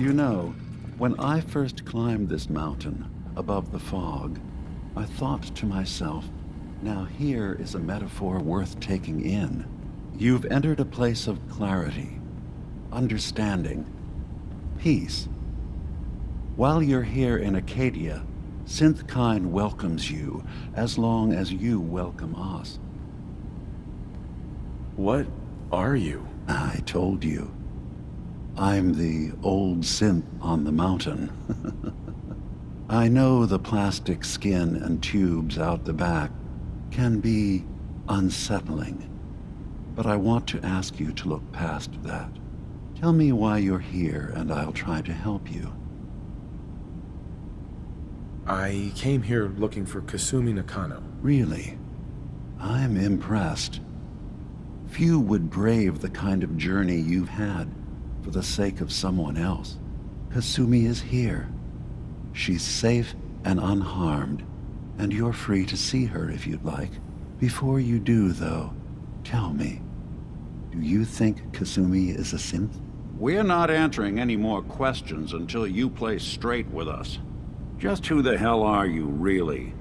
You know, when I first climbed this mountain above the fog, I thought to myself, now here is a metaphor worth taking in. You've entered a place of clarity, understanding, peace. While you're here in Acadia, Synthkind welcomes you as long as you welcome us. What are you? I told you. I'm the old synth on the mountain. I know the plastic skin and tubes out the back can be unsettling, but I want to ask you to look past that. Tell me why you're here and I'll try to help you. I came here looking for Kasumi Nakano. Really? I'm impressed. Few would brave the kind of journey you've had for the sake of someone else. Kasumi is here. She's safe and unharmed, and you're free to see her if you'd like. Before you do, though, tell me, do you think Kasumi is a synth? We're not answering any more questions until you play straight with us. Just who the hell are you, really?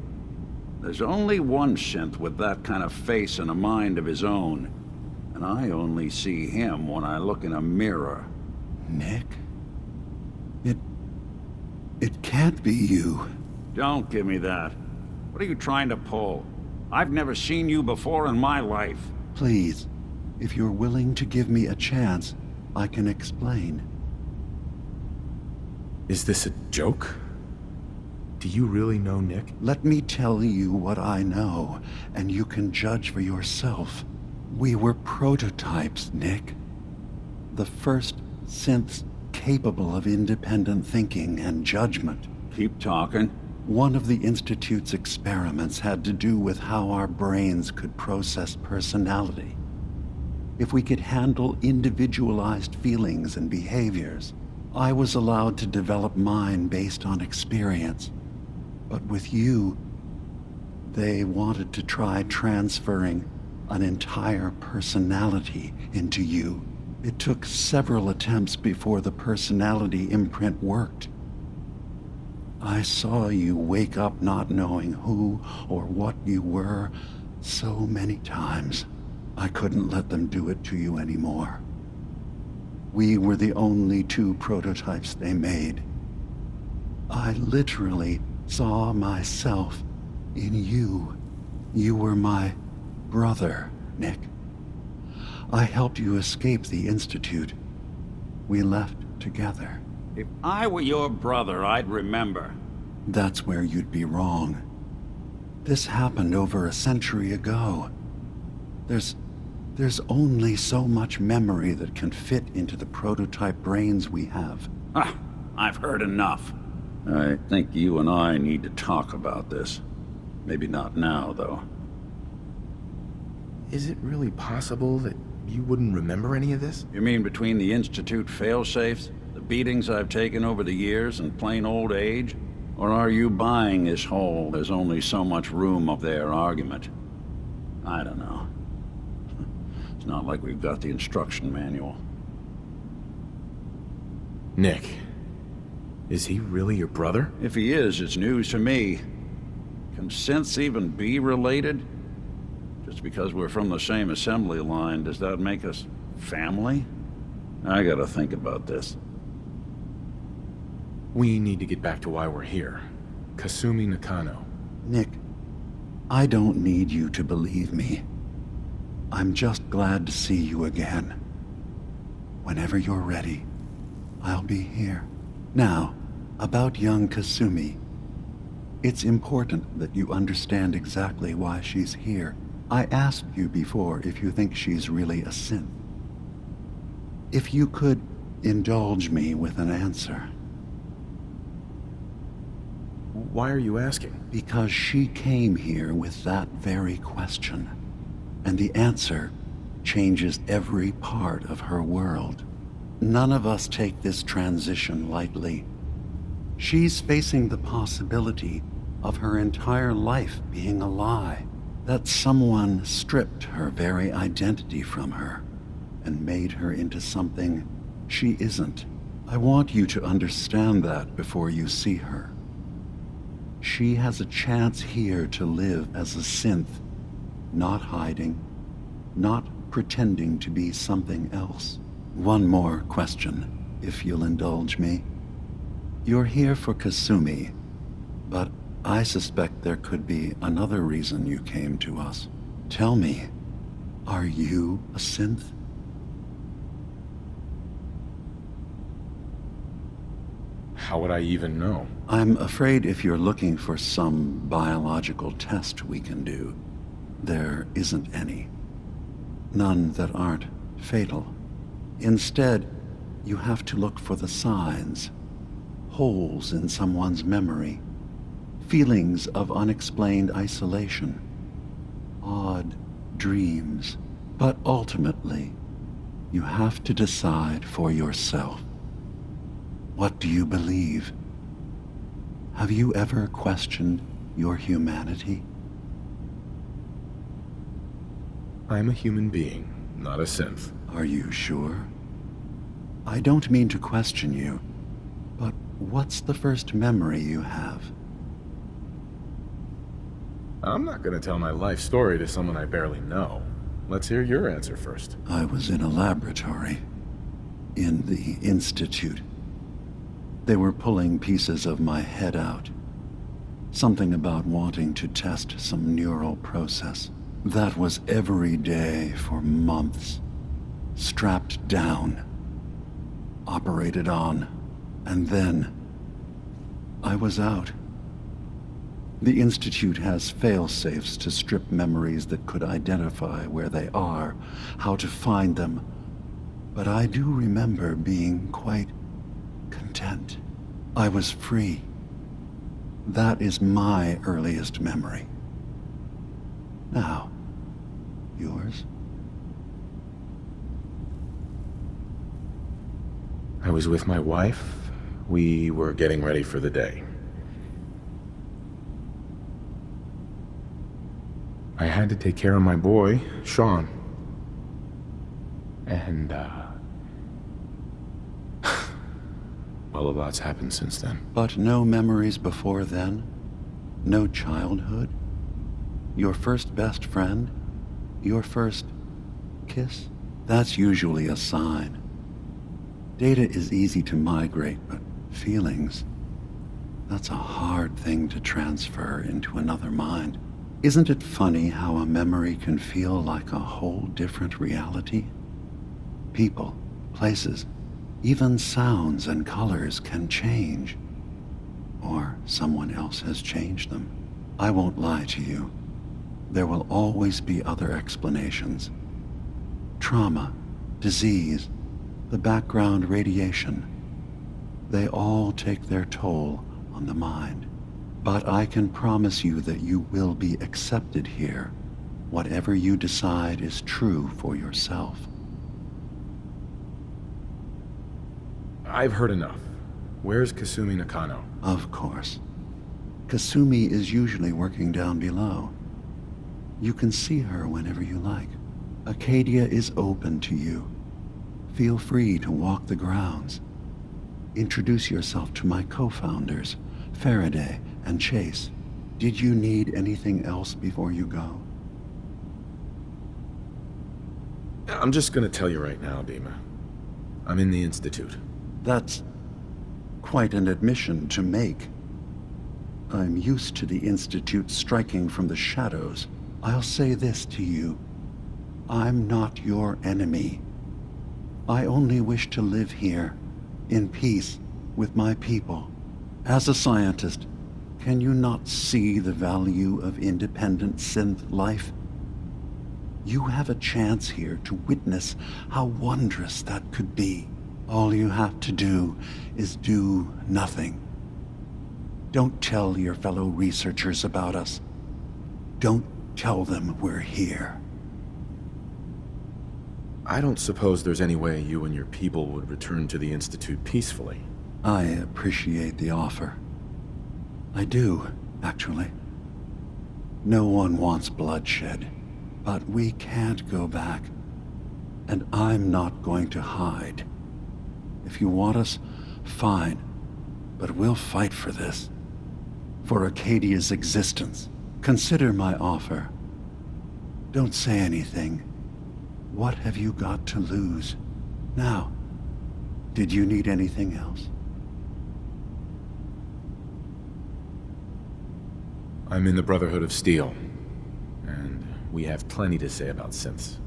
There's only one synth with that kind of face and a mind of his own, and I only see him when I look in a mirror. Nick? It can't be you. Don't give me that. What are you trying to pull? I've never seen you before in my life. Please, if you're willing to give me a chance, I can explain. Is this a joke? Do you really know Nick? Let me tell you what I know, and you can judge for yourself. We were prototypes, Nick. The first synths capable of independent thinking and judgment. Keep talking. One of the Institute's experiments had to do with how our brains could process personality. If we could handle individualized feelings and behaviors, I was allowed to develop mine based on experience. But with you, they wanted to try transferring an entire personality into you. It took several attempts before the personality imprint worked. I saw you wake up not knowing who or what you were so many times. I couldn't let them do it to you anymore. We were the only two prototypes they made. I literally saw myself in you. You were my brother, Nick. I helped you escape the Institute. We left together. If I were your brother, I'd remember. That's where you'd be wrong. This happened over a century ago. There's only so much memory that can fit into the prototype brains we have. Ah, I've heard enough. I think you and I need to talk about this. Maybe not now, though. Is it really possible that you wouldn't remember any of this? You mean between the Institute failsafes, the beatings I've taken over the years, and plain old age? Or are you buying this whole "there's only so much room up there" argument? I don't know. It's not like we've got the instruction manual. Nick, is he really your brother? If he is, it's news to me. Can synths even be related? Just because we're from the same assembly line, does that make us family? I gotta think about this. We need to get back to why we're here. Kasumi Nakano. Nick, I don't need you to believe me. I'm just glad to see you again. Whenever you're ready, I'll be here. Now, about young Kasumi. It's important that you understand exactly why she's here. I asked you before if you think she's really a synth. If you could indulge me with an answer. Why are you asking? Because she came here with that very question. And the answer changes every part of her world. None of us take this transition lightly. She's facing the possibility of her entire life being a lie. That someone stripped her very identity from her and made her into something she isn't. I want you to understand that before you see her. She has a chance here to live as a synth, not hiding, not pretending to be something else. One more question, if you'll indulge me. You're here for Kasumi, but I suspect there could be another reason you came to us. Tell me, are you a synth? How would I even know? I'm afraid if you're looking for some biological test we can do, there isn't any. None that aren't fatal. Instead, you have to look for the signs, holes in someone's memory, feelings of unexplained isolation, odd dreams. But ultimately, you have to decide for yourself. What do you believe? Have you ever questioned your humanity? I'm a human being, not a synth. Are you sure? I don't mean to question you, but what's the first memory you have? I'm not gonna tell my life story to someone I barely know. Let's hear your answer first. I was in a laboratory, in the Institute. They were pulling pieces of my head out. Something about wanting to test some neural process. That was every day for months. Strapped down. Operated on. And then I was out. The Institute has fail-safes to strip memories that could identify where they are, how to find them. But I do remember being quite content. I was free. That is my earliest memory. Now, yours? I was with my wife. We were getting ready for the day. I had to take care of my boy, Sean. And, well, a lot's happened since then. But no memories before then? No childhood? Your first best friend? Your first kiss? That's usually a sign. Data is easy to migrate, but feelings, that's a hard thing to transfer into another mind. Isn't it funny how a memory can feel like a whole different reality? People, places, even sounds and colors can change. Or someone else has changed them. I won't lie to you. There will always be other explanations. Trauma, disease, the background radiation. They all take their toll on the mind. But I can promise you that you will be accepted here, whatever you decide is true for yourself. I've heard enough. Where's Kasumi Nakano? Of course. Kasumi is usually working down below. You can see her whenever you like. Acadia is open to you. Feel free to walk the grounds. Introduce yourself to my co-founders, Faraday and Chase. Did you need anything else before you go? I'm just gonna tell you right now, Dima. I'm in the Institute. That's quite an admission to make. I'm used to the Institute striking from the shadows. I'll say this to you. I'm not your enemy. I only wish to live here, in peace, with my people. As a scientist, can you not see the value of independent synth life? You have a chance here to witness how wondrous that could be. All you have to do is do nothing. Don't tell your fellow researchers about us. Don't tell them we're here. I don't suppose there's any way you and your people would return to the Institute peacefully. I appreciate the offer. I do, actually. No one wants bloodshed, but we can't go back. And I'm not going to hide. If you want us, Fine, but we'll fight for this. For Acadia's existence. Consider my offer. Don't say anything. What have you got to lose? Now, did you need anything else? I'm in the Brotherhood of Steel, and we have plenty to say about synths.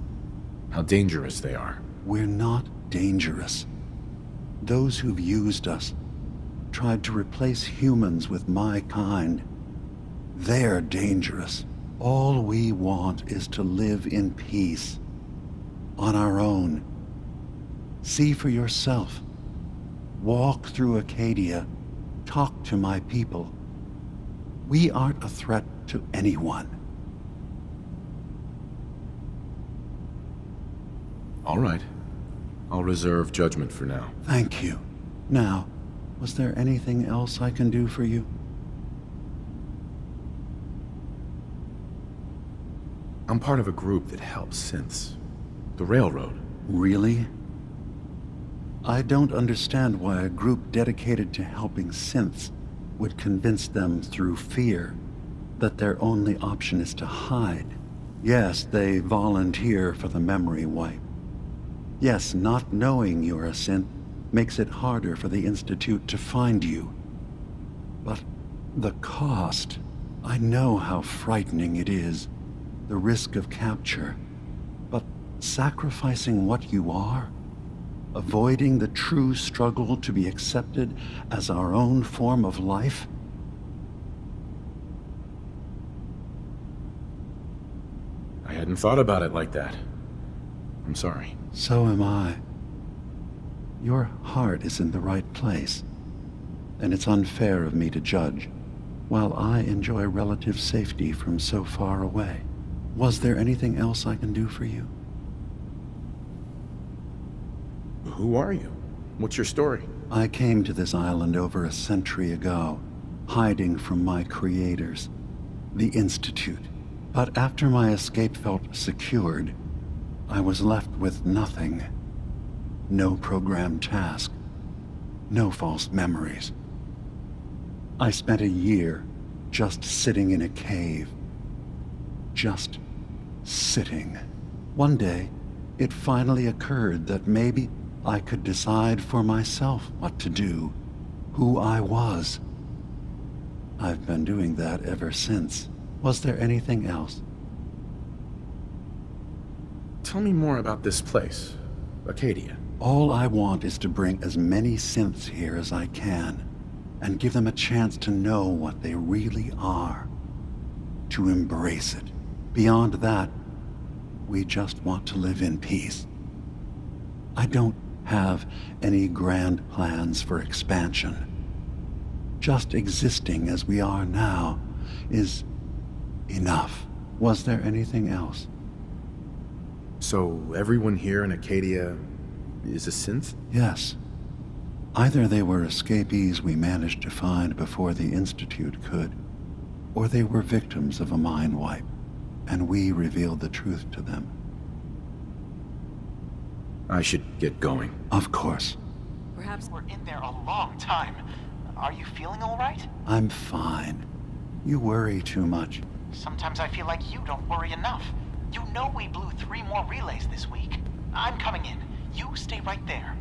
How dangerous they are. We're not dangerous. Those who've used us, tried to replace humans with my kind, they're dangerous. All we want is to live in peace. On our own. See for yourself. Walk through Acadia. Talk to my people. We aren't a threat to anyone. All right. I'll reserve judgment for now. Thank you. Now, was there anything else I can do for you? I'm part of a group that helps synths. The Railroad. Really? I don't understand why a group dedicated to helping synths would convince them through fear that their only option is to hide. Yes, they volunteer for the memory wipe. Yes, not knowing you're a synth makes it harder for the Institute to find you. But the cost, I know how frightening it is, the risk of capture. But sacrificing what you are, avoiding the true struggle to be accepted as our own form of life? I hadn't thought about it like that. I'm sorry. So am I. Your heart is in the right place, and it's unfair of me to judge, while I enjoy relative safety from so far away. Was there anything else I can do for you? Who are you? What's your story? I came to this island over a century ago, hiding from my creators, the Institute. But after my escape felt secured, I was left with nothing. No programmed task. No false memories. I spent a year just sitting in a cave. Just sitting. One day, it finally occurred that maybe I could decide for myself what to do, who I was. I've been doing that ever since. Was there anything else? Tell me more about this place, Acadia. All I want is to bring as many synths here as I can, and give them a chance to know what they really are. To embrace it. Beyond that, we just want to live in peace. I don't have any grand plans for expansion. Just existing as we are now is enough. Was there anything else? So everyone here in Acadia is a synth? Yes. Either they were escapees we managed to find before the Institute could, or they were victims of a mind wipe, and we revealed the truth to them. I should get going. Of course. Perhaps we're in there a long time. Are you feeling all right? I'm fine. You worry too much. Sometimes I feel like you don't worry enough. You know we blew 3 more relays this week. I'm coming in. You stay right there.